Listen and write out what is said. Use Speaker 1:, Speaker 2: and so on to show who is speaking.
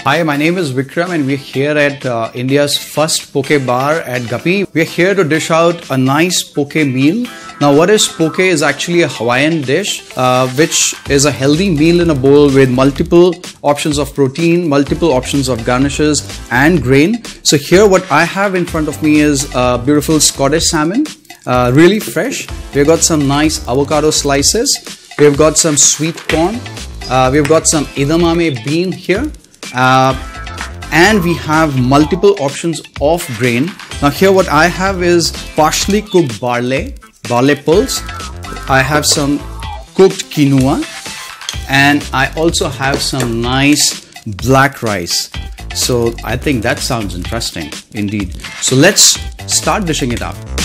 Speaker 1: Hi, my name is Vikram and we're here at India's first poke bar at Guppy. We're here to dish out a nice poke meal. Now what is poke is actually a Hawaiian dish which is a healthy meal in a bowl with multiple options of protein, multiple options of garnishes and grain. So here what I have in front of me is a beautiful Scottish salmon, really fresh. We've got some nice avocado slices. We've got some sweet corn. We've got some edamame bean here. And we have multiple options of grain. Now here what I have is partially cooked barley pulse. I have some cooked quinoa, and I also have some nice black rice. So I think that sounds interesting indeed. So let's start dishing it out.